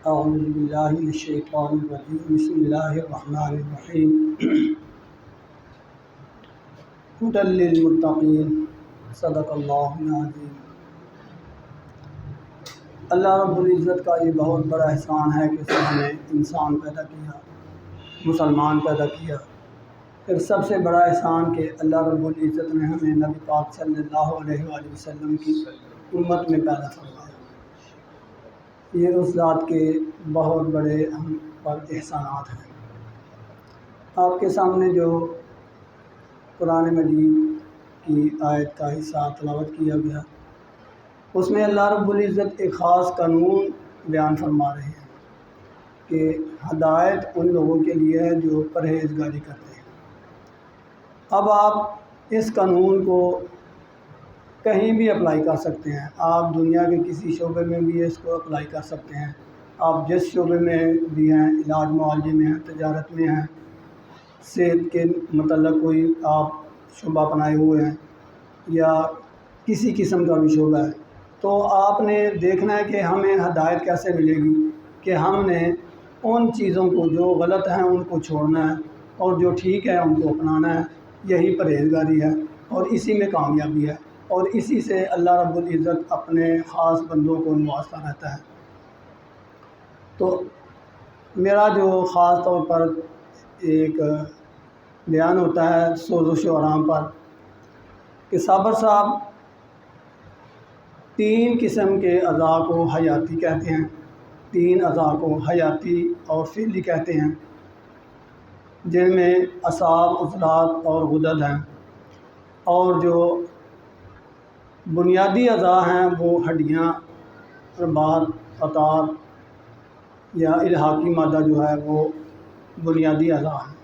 اعوذ باللہ من الشیطان الرجیم بسم اللہ الرحمن الرحیم ھدی للمتقین صدق اللہ العظیم۔ اللہ رب العزت کا یہ بہت بڑا احسان ہے کہ اس نے ہمیں انسان پیدا کیا، مسلمان پیدا کیا۔ پھر سب سے بڑا احسان کہ اللہ رب العزت نے ہمیں نبی پاک صلی اللہ علیہ وآلہ وسلم کی امت میں پیدا فرمایا۔ یہ اس ذات کے بہت بڑے ہم پر احسانات ہیں۔ آپ کے سامنے جو قرآن مجید کی آیت کا حصہ تلاوت کیا گیا، اس میں اللہ رب العزت ایک خاص قانون بیان فرما رہے ہیں کہ ہدایت ان لوگوں کے لیے ہے جو پرہیزگاری کرتے ہیں۔ اب آپ اس قانون کو کہیں بھی اپلائی کر سکتے ہیں۔ آپ دنیا کے کسی شعبے میں بھی اس کو اپلائی کر سکتے ہیں۔ آپ جس شعبے میں بھی ہیں، علاج معالجے میں ہیں، تجارت میں ہیں، صحت کے متعلق کوئی آپ شعبہ اپنائے ہوئے ہیں یا کسی قسم کا بھی شعبہ ہے، تو آپ نے دیکھنا ہے کہ ہمیں ہدایت کیسے ملے گی کہ ہم نے ان چیزوں کو جو غلط ہیں ان کو چھوڑنا ہے اور جو ٹھیک ہے ان کو اپنانا ہے۔ یہی پرہیزگاری ہے اور اسی میں کامیابی ہے، اور اسی سے اللہ رب العزت اپنے خاص بندوں کو نوازتا رہتا ہے۔ تو میرا جو خاص طور پر ایک بیان ہوتا ہے سوزش و آرام پر کہ صابر صاحب 3 قسم کے اعضاء کو حیاتی کہتے ہیں، 3 اعضاء کو حیاتی اور فعلی کہتے ہیں، جن میں اعصاب، عضلات اور غدد ہیں، اور جو بنیادی اعضاء ہیں وہ ہڈیاں، رباط، قطار یا الحاقی مادہ جو ہے وہ بنیادی اعضاء ہیں۔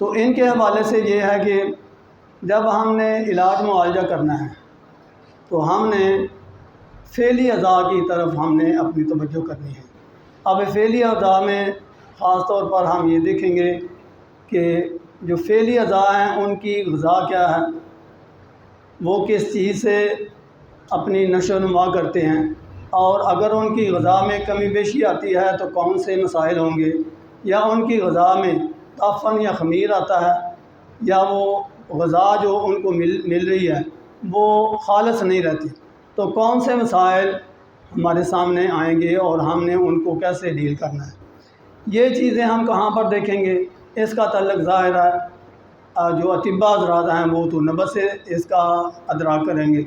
تو ان کے حوالے سے یہ ہے کہ جب ہم نے علاج معالجہ کرنا ہے تو ہم نے فعلی اعضاء کی طرف ہم نے اپنی توجہ کرنی ہے۔ اب فعلی اعضاء میں خاص طور پر ہم یہ دیکھیں گے کہ جو فعلی اعضاء ہیں ان کی غذا کیا ہے، وہ کس چیز سے اپنی نشو و نما کرتے ہیں، اور اگر ان کی غذا میں کمی بیشی آتی ہے تو کون سے مسائل ہوں گے، یا ان کی غذا میں تعفن یا خمیر آتا ہے، یا وہ غذا جو ان کو مل رہی ہے وہ خالص نہیں رہتی، تو کون سے مسائل ہمارے سامنے آئیں گے اور ہم نے ان کو کیسے ڈیل کرنا ہے۔ یہ چیزیں ہم کہاں پر دیکھیں گے؟ اس کا تعلق ظاہر ہے جو اطباء حضرات ہیں وہ تو نبض سے اس کا ادراک کریں گے۔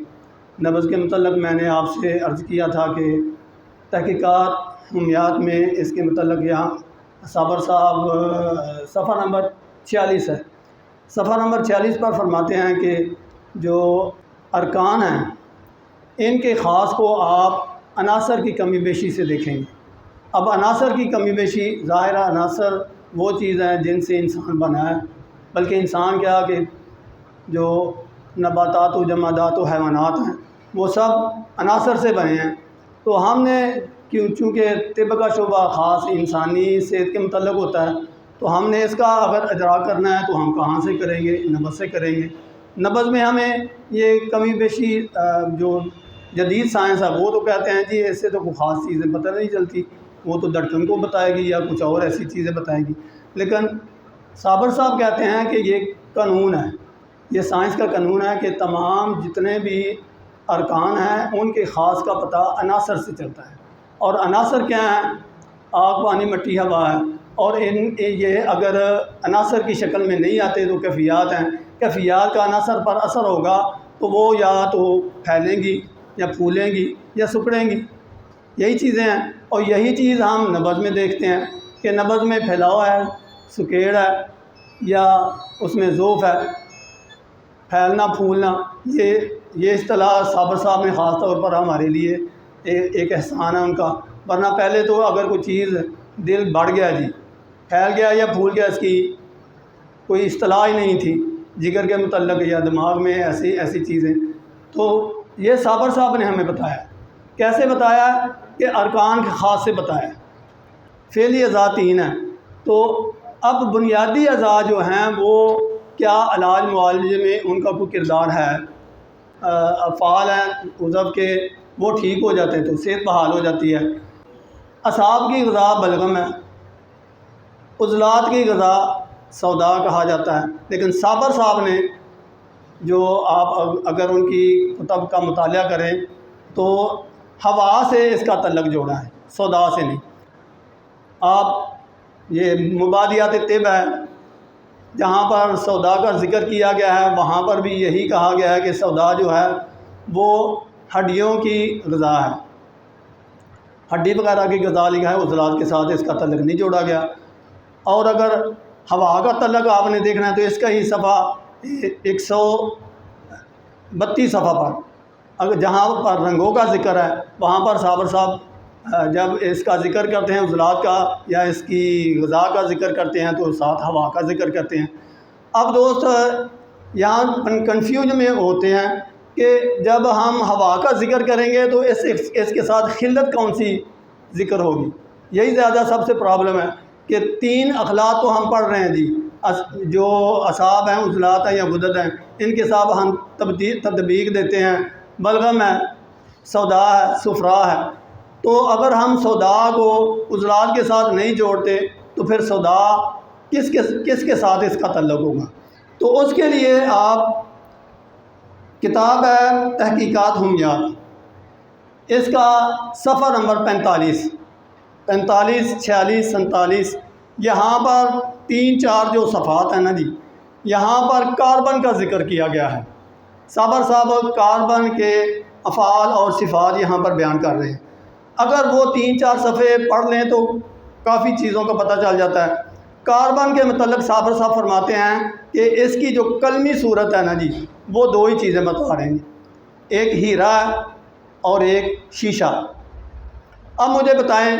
نبض کے متعلق میں نے آپ سے عرض کیا تھا کہ تحقیقات حمیات میں اس کے متعلق یہاں صابر صاحب صفحہ نمبر 46 ہے، صفحہ نمبر 46 پر فرماتے ہیں کہ جو ارکان ہیں ان کے خاص کو آپ عناصر کی کمی بیشی سے دیکھیں گے۔ اب عناصر کی کمی بیشی ظاہرہ عناصر وہ چیز ہیں جن سے انسان بنا ہے، بلکہ انسان کیا کہ جو نباتات و جمادات و حیوانات ہیں وہ سب عناصر سے بنے ہیں۔ تو ہم نے چونکہ طب کا شعبہ خاص انسانی صحت کے متعلق ہوتا ہے، تو ہم نے اس کا اگر ادراک کرنا ہے تو ہم کہاں سے کریں گے؟ نبض سے کریں گے۔ نبض میں ہمیں یہ کمی بیشی جو جدید سائنس ہے وہ تو کہتے ہیں جی اس سے تو کوئی خاص چیزیں پتہ نہیں چلتی، وہ تو دھڑکن کو بتائے گی یا کچھ اور ایسی چیزیں بتائے گی، لیکن صابر صاحب کہتے ہیں کہ یہ قانون ہے، یہ سائنس کا قانون ہے کہ تمام جتنے بھی ارکان ہیں ان کے خاص کا پتہ عناصر سے چلتا ہے۔ اور عناصر کیا ہیں؟ آگ، پانی، مٹی، ہوا ہے، اور یہ اگر عناصر کی شکل میں نہیں آتے تو کیفیات ہیں۔ کیفیات کا عناصر پر اثر ہوگا تو وہ یا تو پھیلیں گی یا پھولیں گی یا سکڑیں گی، یہی چیزیں ہیں۔ اور یہی چیز ہم نبض میں دیکھتے ہیں کہ نبض میں پھیلاؤ ہے، سکیڑ ہے، یا اس میں ذوف ہے، پھیلنا پھولنا۔ یہ اصطلاح صابر صاحب نے خاص طور پر ہمارے لیے ایک احسان ہے ان کا، ورنہ پہلے تو اگر کوئی چیز دل بڑھ گیا جی، پھیل گیا یا پھول گیا، اس کی کوئی اصطلاح ہی نہیں تھی جگر کے متعلق یا دماغ میں ایسی چیزیں۔ تو یہ صابر صاحب نے ہمیں بتایا، کیسے بتایا کہ ارکان کے خاص سے بتایا۔ فعلی اعضاء 3 ہیں، تو اب بنیادی اعضاء جو ہیں وہ کیا علاج معالجے میں ان کا کوئی کردار ہے؟ افعال ہیں عضو کے، وہ ٹھیک ہو جاتے ہیں تو صحت بحال ہو جاتی ہے۔ اصحاب کی غذا بلغم ہے، عضلات کی غذا سودا کہا جاتا ہے، لیکن صابر صاحب نے جو آپ اگر ان کی کتب کا مطالعہ کریں تو ہوا سے اس کا تعلق جوڑا ہے، سودا سے نہیں۔ آپ یہ مبادیات طب ہے، جہاں پر سودا کا ذکر کیا گیا ہے وہاں پر بھی یہی کہا گیا ہے کہ سودا جو ہے وہ ہڈیوں کی غذا ہے، ہڈی وغیرہ کی غذا لکھا ہے، عضلات کے ساتھ اس کا تعلق نہیں جوڑا گیا۔ اور اگر ہوا کا تعلق آپ نے دیکھنا ہے تو اس کا ہی صفحہ 132 صفحہ پر اگر جہاں پر رنگوں کا ذکر ہے وہاں پر صابر صاحب جب اس کا ذکر کرتے ہیں عضلات کا یا اس کی غذا کا ذکر کرتے ہیں تو ساتھ ہوا کا ذکر کرتے ہیں۔ اب دوست یہاں کنفیوژ میں ہوتے ہیں کہ جب ہم ہوا کا ذکر کریں گے تو اس کے ساتھ خلت کون سی ذکر ہوگی، یہی زیادہ سب سے پرابلم ہے کہ 3 اخلاط تو ہم پڑھ رہے ہیں جی، جو اعصاب ہیں، عضلات ہیں یا غدد ہیں، ان کے ساتھ ہم تطبیق دیتے ہیں، بلغم ہے، سودا ہے، صفرا ہے۔ تو اگر ہم سودا کو عضلات کے ساتھ نہیں جوڑتے تو پھر سودا کس کے ساتھ اس کا تعلق ہوگا؟ تو اس کے لیے آپ کتاب ہے تحقیقات حمیات، اس کا صفحہ نمبر 45، 46 47، یہاں پر 3-4 جو صفحات ہیں نا جی، یہاں پر کاربن کا ذکر کیا گیا ہے۔ صابر صاحب کاربن کے افعال اور صفات یہاں پر بیان کر رہے ہیں، اگر وہ 3-4 صفحے پڑھ لیں تو کافی چیزوں کا پتہ چل جاتا ہے۔ کاربن کے متعلق صابر صاحب فرماتے ہیں کہ اس کی جو کلمی صورت ہے نا جی وہ 2 ہی چیزیں بتا رہے ہیں، ایک ہیرا ہے اور ایک شیشہ۔ اب مجھے بتائیں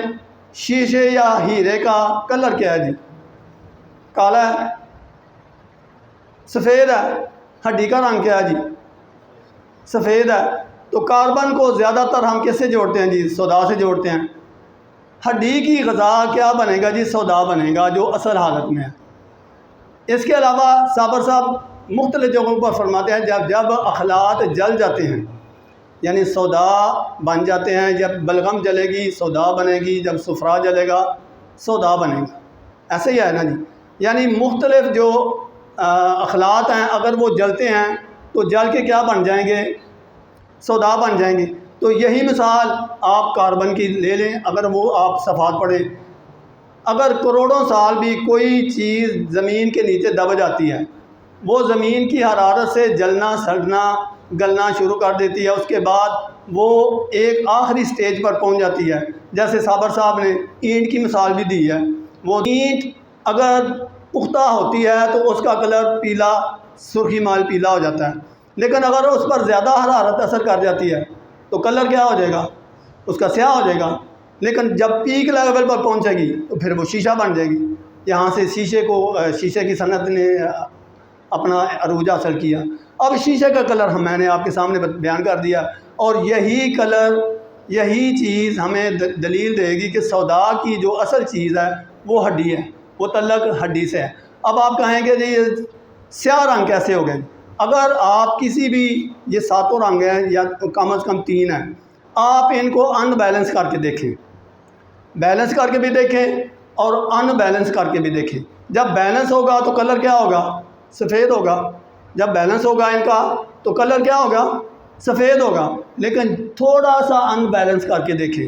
شیشے یا ہیرے کا کلر کیا ہے جی؟ کالا ہے، سفید ہے، ہڈی کا رنگ کیا ہے جی؟ سفید ہے۔ تو کاربن کو زیادہ تر ہم کس سے جوڑتے ہیں جی؟ سودا سے جوڑتے ہیں۔ ہڈی کی غذا کیا بنے گا جی؟ سودا بنے گا جو اصل حالت میں ہے۔ اس کے علاوہ صابر صاحب مختلف جگہوں پر فرماتے ہیں جب اخلاط جل جاتے ہیں یعنی سودا بن جاتے ہیں، جب بلغم جلے گی سودا بنے گی، جب صفرا جلے گا سودا بنے گا، ایسے ہی ہے نا جی۔ یعنی مختلف جو اخلاط ہیں اگر وہ جلتے ہیں تو جل کے کیا بن جائیں گے؟ سودا بن جائیں گے۔ تو یہی مثال آپ کاربن کی لے لیں، اگر وہ آپ صفحات پڑھیں، اگر کروڑوں سال بھی کوئی چیز زمین کے نیچے دب جاتی ہے وہ زمین کی حرارت سے جلنا، سڑنا، گلنا شروع کر دیتی ہے، اس کے بعد وہ ایک آخری سٹیج پر پہنچ جاتی ہے۔ جیسے صابر صاحب نے اینٹ کی مثال بھی دی ہے، وہ اینٹ اگر پختہ ہوتی ہے تو اس کا کلر پیلا، سرخی مائل پیلا ہو جاتا ہے، لیکن اگر اس پر زیادہ حرارت اثر کر جاتی ہے تو کلر کیا ہو جائے گا؟ اس کا سیاہ ہو جائے گا۔ لیکن جب پیک لیول پر پہنچے گی تو پھر وہ شیشہ بن جائے گی۔ یہاں سے شیشے کی صنعت نے اپنا عروج حاصل کیا۔ اب شیشے کا کلر میں نے آپ کے سامنے بیان کر دیا، اور یہی کلر، یہی چیز ہمیں دلیل دے گی کہ سودا کی جو اصل چیز ہے وہ ہڈی ہے، وہ تعلق ہڈی سے ہے۔ اب آپ کہیں گے جی یہ سیاہ رنگ کیسے ہو گئے؟ اگر آپ کسی بھی یہ 7 رنگ ہیں یا کم از کم 3 ہیں، آپ ان کو ان بیلنس کر کے دیکھیں، بیلنس کر کے بھی دیکھیں اور ان بیلنس کر کے بھی دیکھیں۔ جب بیلنس ہوگا تو کلر کیا ہوگا؟ سفید ہوگا۔ جب بیلنس ہوگا ان کا تو کلر کیا ہوگا؟ سفید ہوگا۔ لیکن تھوڑا سا ان بیلنس کر کے دیکھیں،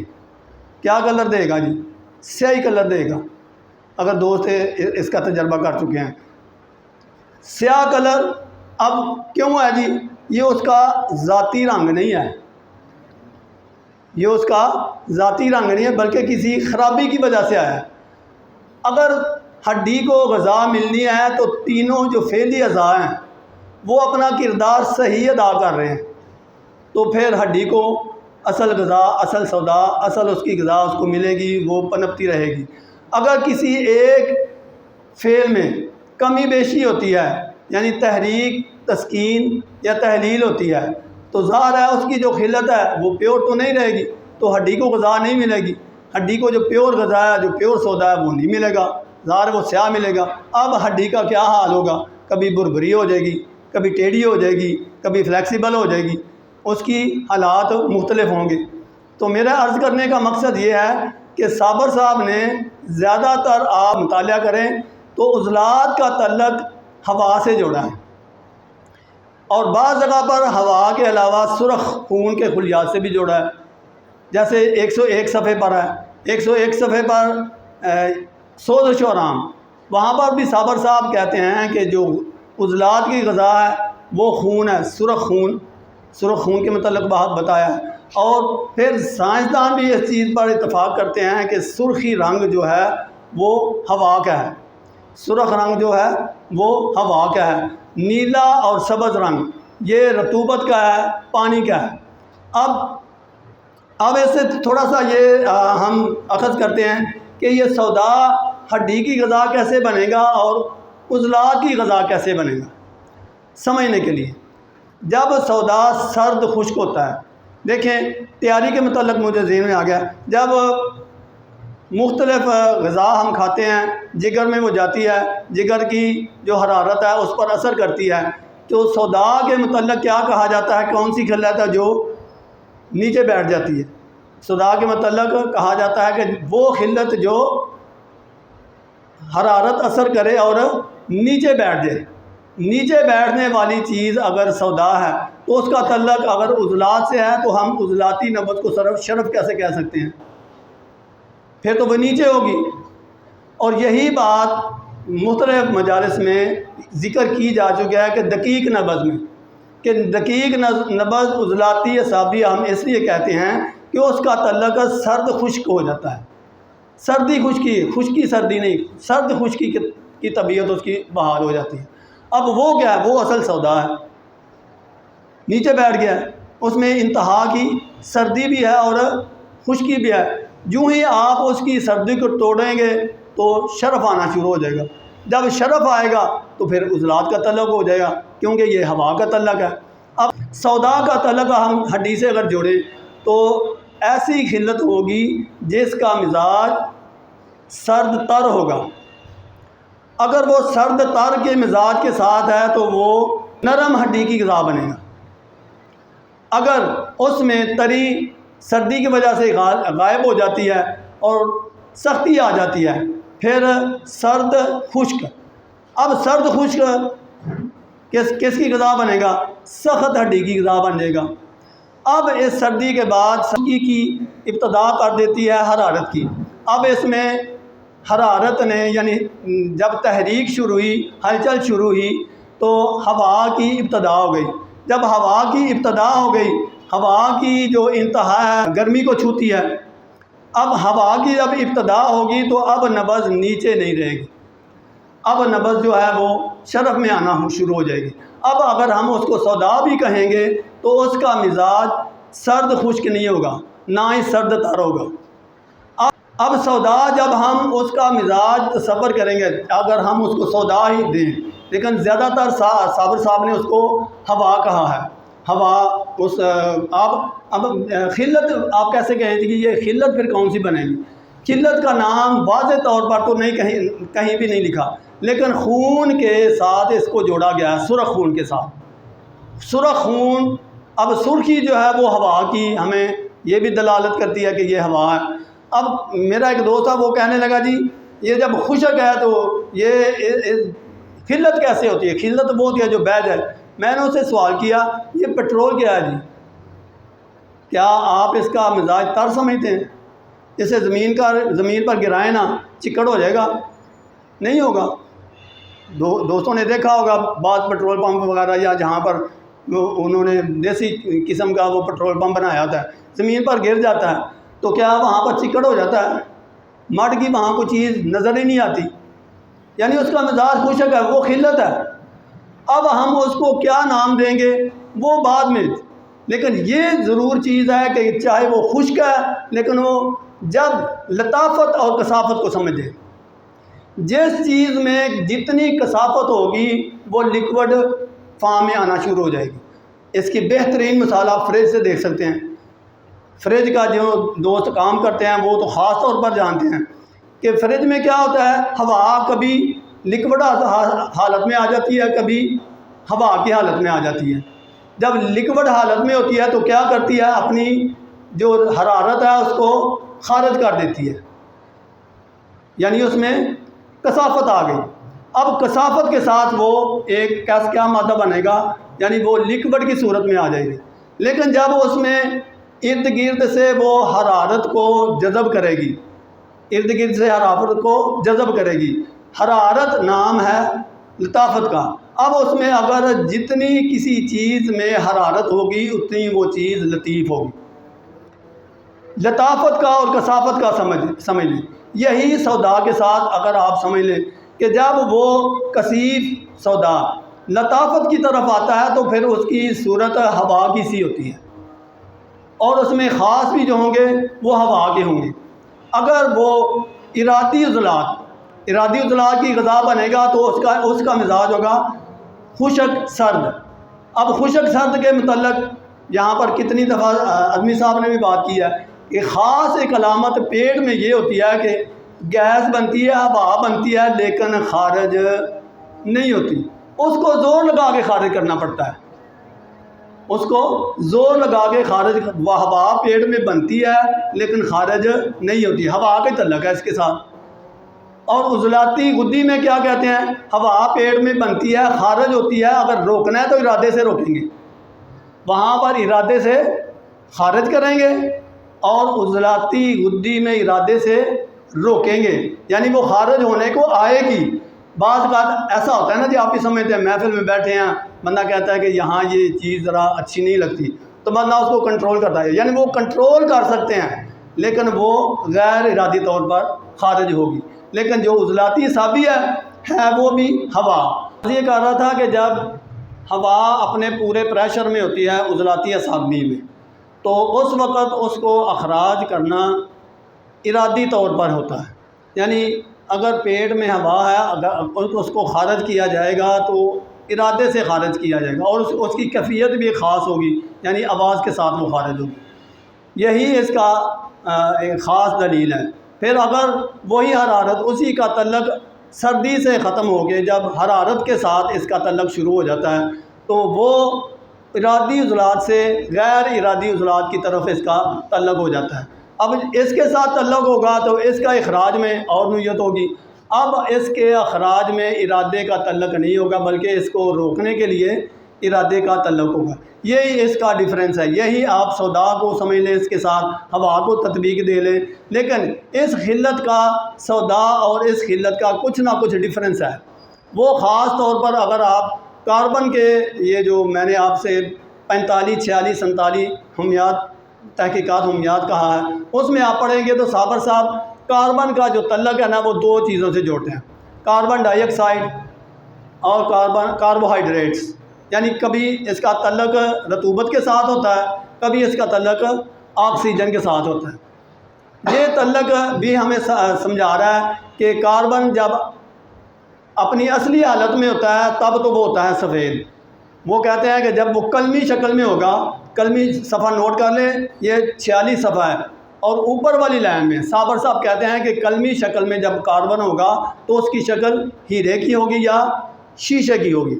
کیا کلر دے گا جی؟ سیاہی کلر دے گا، اگر دوست اس کا تجربہ کر چکے ہیں۔ سیاہ کلر اب کیوں ہے جی؟ یہ اس کا ذاتی رنگ نہیں ہے، یہ اس کا ذاتی رنگ نہیں ہے بلکہ کسی خرابی کی وجہ سے آیا ہے۔ اگر ہڈی کو غذا ملنی ہے تو تینوں جو فعلی اعضاء ہیں وہ اپنا کردار صحیح ادا کر رہے ہیں تو پھر ہڈی کو اصل غذا، اصل سودا، اصل اس کی غذا اس کو ملے گی، وہ پنپتی رہے گی۔ اگر کسی ایک فعل میں کمی بیشی ہوتی ہے یعنی تحریک، تسکین یا تحلیل ہوتی ہے تو ظاہر ہے اس کی جو خلت ہے وہ پیور تو نہیں رہے گی، تو ہڈی کو غذا نہیں ملے گی۔ ہڈی کو جو پیور غذا ہے، جو پیور سودا ہے وہ نہیں ملے گا، ظاہر وہ سیاہ ملے گا۔ اب ہڈی کا کیا حال ہوگا؟ کبھی بربری ہو جائے گی، کبھی ٹیڑھی ہو جائے گی، کبھی فلیکسیبل ہو جائے گی، اس کی حالات مختلف ہوں گے۔ تو میرا عرض کرنے کا مقصد یہ ہے کہ صابر صاحب نے زیادہ تر آپ مطالعہ کریں تو عضلات کا تعلق ہوا سے جوڑا ہے، اور بعض جگہ پر ہوا کے علاوہ سرخ خون کے خلیات سے بھی جوڑا ہے، جیسے 101 صفحے پر ہے، 101 صفحے پر سوزش و آرام، وہاں پر بھی صابر صاحب کہتے ہیں کہ جو عضلات کی غذا ہے وہ خون ہے، سرخ خون کے متعلق بات بتایا ہے۔ اور پھر سائنسدان بھی اس چیز پر اتفاق کرتے ہیں کہ سرخی رنگ جو ہے وہ ہوا کا ہے، سرخ رنگ جو ہے وہ ہوا کا ہے، نیلا اور سبز رنگ یہ رطوبت کا ہے، پانی کا ہے۔ اب اس سے تھوڑا سا یہ ہم اخذ کرتے ہیں کہ یہ سودا ہڈی کی غذا کیسے بنے گا اور عضلات کی غذا کیسے بنے گا، سمجھنے کے لیے۔ جب سودا سرد خشک ہوتا ہے، دیکھیں تیاری کے متعلق مجھے ذہن میں آ گیا، جب مختلف غذا ہم کھاتے ہیں جگر میں وہ جاتی ہے، جگر کی جو حرارت ہے اس پر اثر کرتی ہے، تو سودا کے متعلق کیا کہا جاتا ہے، کون سی خلت ہے جو نیچے بیٹھ جاتی ہے؟ سودا کے متعلق کہا جاتا ہے کہ وہ خلت جو حرارت اثر کرے اور نیچے بیٹھ جائے، نیچے بیٹھنے والی چیز اگر سودا ہے تو اس کا تعلق اگر عضلات سے ہے تو ہم عضلاتی نبض کو شرف کیسے کہہ سکتے ہیں؟ پھر تو وہ نیچے ہوگی۔ اور یہی بات مختلف مجالس میں ذکر کی جا چکا ہے کہ دقیق نبض میں، کہ دقیق نبض عضلاتی اعصابی ہم اس لیے کہتے ہیں کہ اس کا تعلق سرد خشک ہو جاتا ہے، سردی خشکی سردی نہیں، سرد خشکی کی طبیعت اس کی بحال ہو جاتی ہے۔ اب وہ کیا ہے؟ وہ اصل سودا ہے، نیچے بیٹھ گیا ہے، اس میں انتہا کی سردی بھی ہے اور خشکی بھی ہے۔ جو ہی آپ اس کی سردی کو توڑیں گے تو شرف آنا شروع ہو جائے گا، جب شرف آئے گا تو پھر عضلات کا تعلق ہو جائے گا، کیونکہ یہ ہوا کا تعلق ہے۔ اب سودا کا تعلق ہم ہڈی سے اگر جوڑیں تو ایسی خلت ہوگی جس کا مزاج سرد تر ہوگا۔ اگر وہ سرد تر کے مزاج کے ساتھ ہے تو وہ نرم ہڈی کی غذا بنے گا۔ اگر اس میں تری سردی کی وجہ سے غائب ہو جاتی ہے اور سختی آ جاتی ہے، پھر سرد خشک۔ اب سرد خشک کس کی غذا بنے گا؟ سخت ہڈی کی غذا بن جائے گا۔ اب اس سردی کے بعد سردی کی ابتدا کر دیتی ہے حرارت کی۔ اب اس میں حرارت نے یعنی جب تحریک شروع ہوئی، ہلچل شروع ہوئی تو ہوا کی ابتدا ہو گئی۔ جب ہوا کی ابتدا ہو گئی، ہوا کی جو انتہا ہے گرمی کو چھوتی ہے، اب ہوا کی جب ابتدا ہوگی تو اب نبض نیچے نہیں رہے گی، اب نبض جو ہے وہ شرف میں آنا شروع ہو جائے گی۔ اب اگر ہم اس کو سودا بھی کہیں گے تو اس کا مزاج سرد خشک نہیں ہوگا، نہ ہی سرد تر ہوگا۔ اب سودا جب ہم اس کا مزاج تصور کریں گے، اگر ہم اس کو سودا ہی دیں، لیکن زیادہ تر صابر صاحب نے اس کو ہوا کہا ہے، ہوا اس اب خلت آپ کیسے کہیں گے کہ یہ خلت پھر کون سی بنے گی؟ خلت کا نام واضح طور پر تو نہیں کہیں بھی نہیں لکھا، لیکن خون کے ساتھ اس کو جوڑا گیا ہے، سرخ خون کے ساتھ۔ سرخ خون، اب سرخی جو ہے وہ ہوا کی ہمیں یہ بھی دلالت کرتی ہے کہ یہ ہوا ہے۔ اب میرا ایک دوست تھا، وہ کہنے لگا جی یہ جب خشک ہے تو یہ خلت کیسے ہوتی ہے؟ خلت وہ ہوتی ہے جو بہہ جائے۔ میں نے اسے سوال کیا یہ پٹرول کیا ہے جی؟ کیا آپ اس کا مزاج تر سمجھتے ہیں؟ اسے زمین پر گرائیں نا، چکڑ ہو جائے گا؟ نہیں ہوگا۔ دوستوں نے دیکھا ہوگا بعض پٹرول پمپ وغیرہ یا جہاں پر انہوں نے دیسی قسم کا وہ پٹرول پمپ بنایا ہوتا ہے، زمین پر گر جاتا ہے تو کیا وہاں پر چکڑ ہو جاتا ہے؟ مٹ کی وہاں کوئی چیز نظر ہی نہیں آتی، یعنی اس کا مزاج خشک ہے، وہ خلت ہے۔ اب ہم اس کو کیا نام دیں گے وہ بعد میں، لیکن یہ ضرور چیز ہے کہ چاہے وہ خشک ہے لیکن وہ جب لطافت اور کثافت کو سمجھے، جس چیز میں جتنی کثافت ہوگی وہ لیکوڈ فارم میں آنا شروع ہو جائے گی۔ اس کی بہترین مثال آپ فریج سے دیکھ سکتے ہیں۔ فریج کا جو دوست کام کرتے ہیں وہ تو خاص طور پر جانتے ہیں کہ فریج میں کیا ہوتا ہے، ہوا کبھی لیکوڈ حالت میں آ جاتی ہے، کبھی ہوا کی حالت میں آ جاتی ہے۔ جب لیکوڈ حالت میں ہوتی ہے تو کیا کرتی ہے، اپنی جو حرارت ہے اس کو خارج کر دیتی ہے، یعنی اس میں کثافت آ گئی۔ اب کثافت کے ساتھ وہ ایک کیا مادہ بنے گا، یعنی وہ لکوڈ کی صورت میں آ جائے گی۔ لیکن جب اس میں ارد گرد سے وہ حرارت کو جذب کرے گی، ارد گرد سے حرارت کو جذب کرے گی، حرارت نام ہے لطافت کا۔ اب اس میں اگر جتنی کسی چیز میں حرارت ہوگی اتنی وہ چیز لطیف ہوگی۔ لطافت کا اور کثافت کا سمجھ لیں۔ یہی سودا کے ساتھ اگر آپ سمجھ لیں کہ جب وہ کثیف سودا لطافت کی طرف آتا ہے تو پھر اس کی صورت ہوا کی سی ہوتی ہے، اور اس میں خاص بھی جو ہوں گے وہ ہوا کے ہوں گے۔ اگر وہ ارادی عضلات کی غذا بنے گا تو اس کا مزاج ہوگا خشک سرد۔ اب خشک سرد کے متعلق یہاں پر کتنی دفعہ اعظمی صاحب نے بھی بات کی ہے کہ خاص ایک علامت پیٹ میں یہ ہوتی ہے کہ گیس بنتی ہے، ہوا بنتی ہے، لیکن خارج نہیں ہوتی۔ اس کو زور لگا کے خارج کرنا پڑتا ہے، اس کو زور لگا کے خارج، وہ ہوا پیٹ میں بنتی ہے لیکن خارج نہیں ہوتی، ہوا کا تعلق ہے اس کے ساتھ۔ اور عضلاتی غدی میں کیا کہتے ہیں، ہوا پیٹ میں بنتی ہے، خارج ہوتی ہے، اگر روکنا ہے تو ارادے سے روکیں گے، وہاں پر ارادے سے خارج کریں گے، اور عضلاتی غدی میں ارادے سے روکیں گے، یعنی وہ خارج ہونے کو آئے گی۔ بعض اوقات ایسا ہوتا ہے نا جی، آپ بھی سمجھتے ہیں محفل میں بیٹھے ہیں، بندہ کہتا ہے کہ یہاں یہ چیز ذرا اچھی نہیں لگتی، تو بندہ اس کو کنٹرول کرتا ہے، یعنی وہ کنٹرول کر سکتے ہیں لیکن وہ غیر ارادی طور پر خارج ہوگی۔ لیکن جو عضلاتی اعصابی ہے وہ بھی ہوا۔ یہ کہہ رہا تھا کہ جب ہوا اپنے پورے پریشر میں ہوتی ہے عضلاتی اعصابی میں، تو اس وقت اس کو اخراج کرنا ارادی طور پر ہوتا ہے، یعنی اگر پیٹ میں ہوا ہے، اگر اس کو خارج کیا جائے گا تو ارادے سے خارج کیا جائے گا، اور اس کی کیفیت بھی خاص ہوگی، یعنی آواز کے ساتھ وہ خارج ہوگی۔ یہی اس کا ایک خاص دلیل ہے۔ پھر اگر وہی حرارت، اسی کا تعلق سردی سے ختم ہو کے جب حرارت کے ساتھ اس کا تعلق شروع ہو جاتا ہے تو وہ ارادی عضلات سے غیر ارادی عضلات کی طرف اس کا تعلق ہو جاتا ہے۔ اب اس کے ساتھ تعلق ہوگا تو اس کا اخراج میں اور نوعیت ہوگی۔ اب اس کے اخراج میں ارادے کا تعلق نہیں ہوگا بلکہ اس کو روکنے کے لیے ارادے کا تعلق ہوگا۔ یہی اس کا ڈیفرنس ہے۔ یہی آپ سودا کو سمجھ لیں، اس کے ساتھ ہوا کو تطبیق دے لیں، لیکن اس خلت کا سودا اور اس خلت کا کچھ نہ کچھ ڈیفرنس ہے۔ وہ خاص طور پر اگر آپ کاربن کے یہ جو میں نے آپ سے 45 46 47 ہمیات تحقیقات ہمیات کہا ہے، اس میں آپ پڑھیں گے تو صابر صاحب کاربن کا جو تعلق ہے نا وہ دو چیزوں سے جوڑتے ہیں، کاربن ڈائی آکسائڈ اور کاربوہائیڈریٹس، یعنی کبھی اس کا تعلق رطوبت کے ساتھ ہوتا ہے، کبھی اس کا تعلق آکسیجن کے ساتھ ہوتا ہے۔ یہ تعلق بھی ہمیں سمجھا رہا ہے کہ کاربن جب اپنی اصلی حالت میں ہوتا ہے تب تو وہ ہوتا ہے سفید۔ وہ کہتے ہیں کہ جب وہ کلمی شکل میں ہوگا، کلمی صفحہ نوٹ کر لیں، یہ 46 صفحہ ہے، اور اوپر والی لائن میں صابر صاحب کہتے ہیں کہ کلمی شکل میں جب کاربن ہوگا تو اس کی شکل ہیرے کی ہوگی یا شیشے کی ہوگی،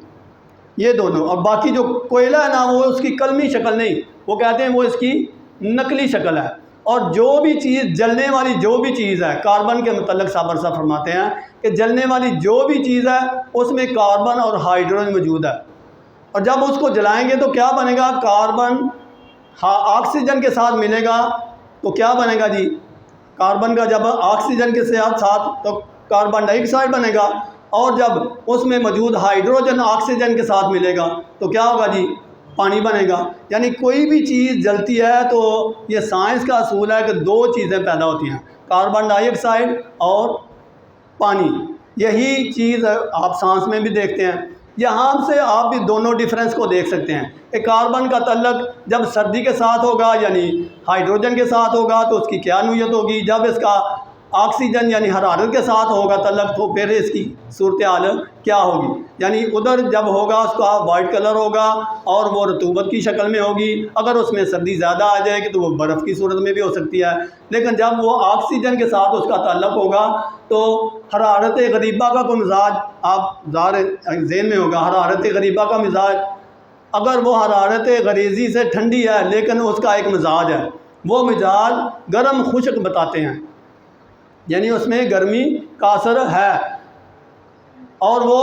یہ دونوں، اور باقی جو کوئلہ ہے نا وہ اس کی کلمی شکل نہیں، وہ کہتے ہیں وہ اس کی نقلی شکل ہے۔ اور جو بھی چیز جلنے والی جو بھی چیز ہے، کاربن کے متعلق صابر صاحب فرماتے ہیں کہ جلنے والی جو بھی چیز ہے اس میں کاربن اور ہائیڈروجن موجود ہے، اور جب اس کو جلائیں گے تو کیا بنے گا، کاربن آکسیجن کے ساتھ ملے گا تو کیا بنے گا جی، کاربن کا جب آکسیجن کے ساتھ تو کاربن ڈائی آکسائڈ بنے گا، اور جب اس میں موجود ہائیڈروجن آکسیجن کے ساتھ ملے گا تو کیا ہوگا جی، پانی بنے گا۔ یعنی کوئی بھی چیز جلتی ہے تو یہ سائنس کا اصول ہے کہ دو چیزیں پیدا ہوتی ہیں، کاربن ڈائی آکسائڈ اور پانی۔ یہی چیز آپ سائنس میں بھی دیکھتے ہیں، یہاں سے آپ بھی دونوں ڈیفرنس کو دیکھ سکتے ہیں کہ کاربن کا تعلق جب سردی کے ساتھ ہوگا یعنی ہائیڈروجن کے ساتھ ہوگا تو اس کی کیا نوعیت ہوگی، جب اس کا آکسیجن یعنی حرارت کے ساتھ ہوگا تعلق تو پھر اس کی صورتحال کیا ہوگی، یعنی ادھر جب ہوگا اس کا وائٹ کلر ہوگا اور وہ رطوبت کی شکل میں ہوگی، اگر اس میں سردی زیادہ آ جائے گی تو وہ برف کی صورت میں بھی ہو سکتی ہے، لیکن جب وہ آکسیجن کے ساتھ اس کا تعلق ہوگا تو حرارت غریبہ کا کوئی مزاج آپ ذہن میں ہوگا، حرارت غریبہ کا مزاج اگر وہ حرارت غریزی سے ٹھنڈی ہے لیکن اس کا ایک مزاج ہے، وہ مزاج گرم خشک بتاتے ہیں، یعنی اس میں گرمی کا اثر ہے، اور وہ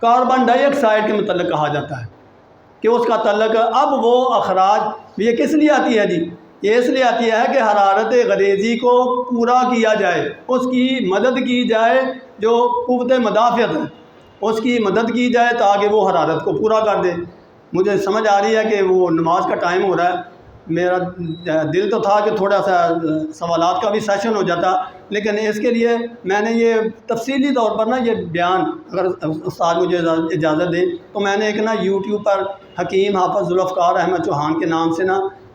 کاربن ڈائی آکسائڈ کے متعلق کہا جاتا ہے کہ اس کا تعلق اب وہ اخراج یہ کس لیے آتی ہے جی؟ یہ اس لیے آتی ہے کہ حرارت غریزی کو پورا کیا جائے، اس کی مدد کی جائے، جو قوت مدافعت ہے اس کی مدد کی جائے تاکہ وہ حرارت کو پورا کر دے۔ مجھے سمجھ آ رہی ہے کہ وہ نماز کا ٹائم ہو رہا ہے، میرا دل تو تھا کہ تھوڑا سا سوالات کا بھی سیشن ہو جاتا، لیکن اس کے لیے میں نے یہ تفصیلی طور پر یہ بیان، اگر استاد مجھے اجازت دیں تو میں نے ایک یوٹیوب پر حکیم حافظ ذوالفقار احمد چوہان کے نام سے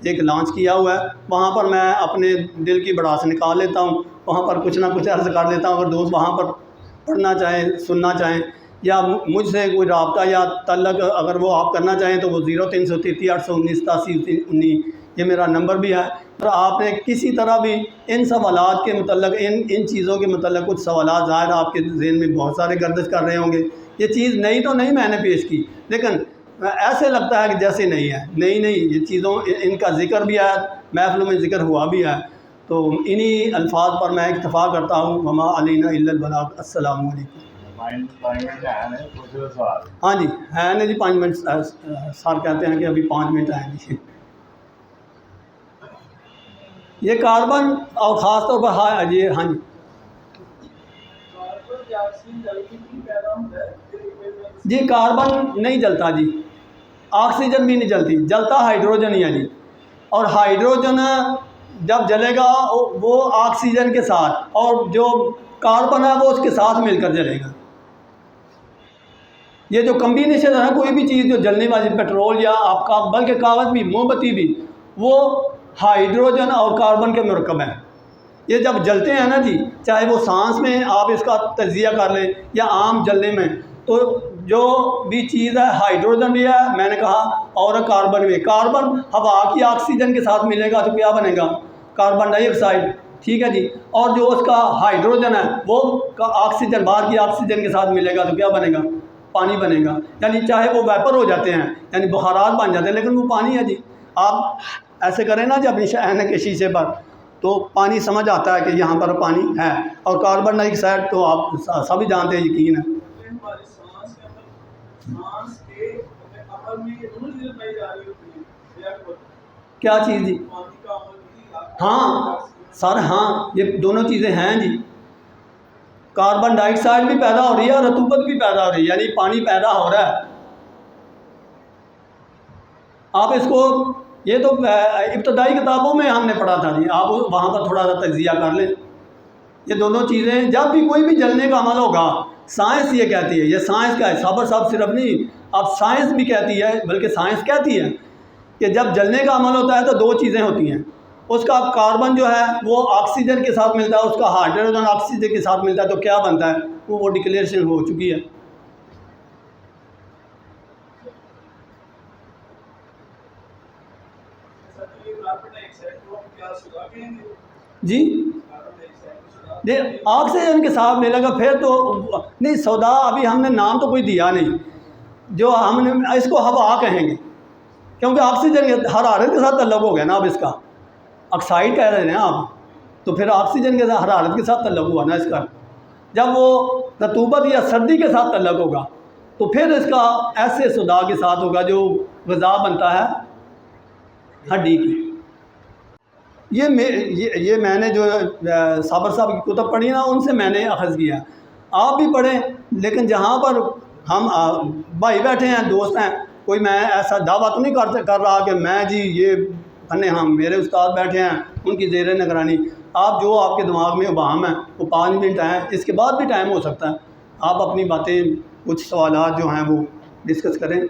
ایک لانچ کیا ہوا ہے، وہاں پر میں اپنے دل کی بڑاس نکال لیتا ہوں، وہاں پر کچھ نہ کچھ عرض کر لیتا ہوں۔ اگر دوست وہاں پر پڑھنا چاہیں، سننا چاہیں، یا مجھ سے کوئی رابطہ یا تعلق اگر وہ آپ کرنا چاہیں تو وہ 0333 819 87 19 یہ میرا نمبر بھی ہے۔ اور آپ نے کسی طرح بھی ان سوالات کے متعلق ان چیزوں کے متعلق کچھ سوالات ظاہر آپ کے ذہن میں بہت سارے گردش کر رہے ہوں گے، یہ چیز نئی تو نہیں میں نے پیش کی، لیکن ایسے لگتا ہے کہ جیسے نہیں ہے، نہیں یہ چیزوں ان کا ذکر بھی ہے، محفلوں میں ذکر ہوا بھی ہے، تو انہی الفاظ پر میں اکتفا کرتا ہوں۔ وما علینا الا البلاغ۔ السلام علیکم۔ ہاں جی ہے نا جی، 5 منٹ سر کہتے ہیں کہ ابھی 5 منٹ ہیں جی۔ یہ کاربن اور خاص طور پر جی ہاں جی کاربن نہیں جلتا جی، آکسیجن بھی نہیں جلتی، جلتا ہائیڈروجن ہی ہے جی، اور ہائیڈروجن جب جلے گا وہ آکسیجن کے ساتھ، اور جو کاربن ہے وہ اس کے ساتھ مل کر جلے گا۔ یہ جو کمبینیشن ہے کوئی بھی چیز جو جلنے والی، پیٹرول یا آپ کا بلکہ کاغذ بھی، موم بتی بھی، وہ ہائیڈروجن اور کاربن کے مرکب ہیں۔ یہ جب جلتے ہیں نا جی، چاہے وہ سانس میں آپ اس کا تجزیہ کر لیں یا عام جلنے میں، تو جو بھی چیز ہے ہائیڈروجن بھی ہے میں نے کہا، اور کاربن بھی۔ کاربن ہوا کی آکسیجن کے ساتھ ملے گا تو کیا بنے گا؟ کاربن ڈائی آکسائڈ، ٹھیک ہے جی۔ اور جو اس کا ہائیڈروجن ہے وہ آکسیجن، باہر کی آکسیجن کے ساتھ ملے گا تو کیا بنے گا؟ پانی بنے گا۔ یعنی چاہے وہ ویپر ہو جاتے ہیں، یعنی بخارات بن جاتے ہیں، لیکن وہ پانی ہے جی۔ آپ ایسے کریں نا جب عینک کے شیشے پر، تو پانی سمجھ آتا ہے کہ یہاں پر پانی ہے۔ اور کاربن ڈائی آکسائڈ تو آپ سبھی جانتے ہیں، یقین ہے۔ کیا چیز جی؟ ہاں سر، ہاں یہ دونوں چیزیں ہیں جی۔ کاربن ڈائی آکسائڈ بھی پیدا ہو رہی ہے اور رطوبت بھی پیدا ہو رہی ہے، یعنی پانی پیدا ہو رہا ہے۔ آپ اس کو، یہ تو ابتدائی کتابوں میں ہم نے پڑھا تھا جی، آپ وہاں پر تھوڑا سا تجزیہ کر لیں۔ یہ دونوں چیزیں جب بھی کوئی بھی جلنے کا عمل ہوگا، سائنس یہ کہتی ہے، یہ سائنس کا ہے، صبر صاحب صرف نہیں، اب سائنس بھی کہتی ہے، بلکہ سائنس کہتی ہے کہ جب جلنے کا عمل ہوتا ہے تو 2 چیزیں ہوتی ہیں، اس کا کاربن جو ہے وہ آکسیجن کے ساتھ ملتا ہے، اس کا ہائیڈروجن آکسیجن کے ساتھ ملتا ہے، تو کیا بنتا ہے؟ وہ ڈکلیریشن ہو چکی ہے۔ جی آکسیجن کے ساتھ ملے گا پھر تو نہیں، سودا ابھی ہم نے نام تو کوئی دیا نہیں، جو ہم نے اس کو ہوا کہیں گے، کیونکہ آکسیجن کے حرارت کے ساتھ تعلق ہو گیا نا، اب اس کا آکسائڈ کہہ رہے ہیں آپ، تو پھر آکسیجن کے ساتھ حرارت کے ساتھ تعلق ہوا نا اس کا۔ جب وہ رطوبت یا سردی کے ساتھ تعلق ہوگا تو پھر اس کا ایسے سودا کے ساتھ ہوگا جو غذا بنتا ہے ہڈی کی۔ یہ میں نے جو صابر صاحب کی کتب پڑھی نا، ان سے میں نے اخذ کیا، آپ بھی پڑھیں، لیکن جہاں پر ہم بھائی بیٹھے ہیں، دوست ہیں، کوئی میں ایسا دعویٰ تو نہیں کر رہا کہ میں جی یہ ہم میرے استاد بیٹھے ہیں ان کی زیر نگرانی، آپ جو آپ کے دماغ میں ابہام ہے وہ 5 منٹ ہیں، اس کے بعد بھی ٹائم ہو سکتا ہے، آپ اپنی باتیں، کچھ سوالات جو ہیں وہ ڈسکس کریں۔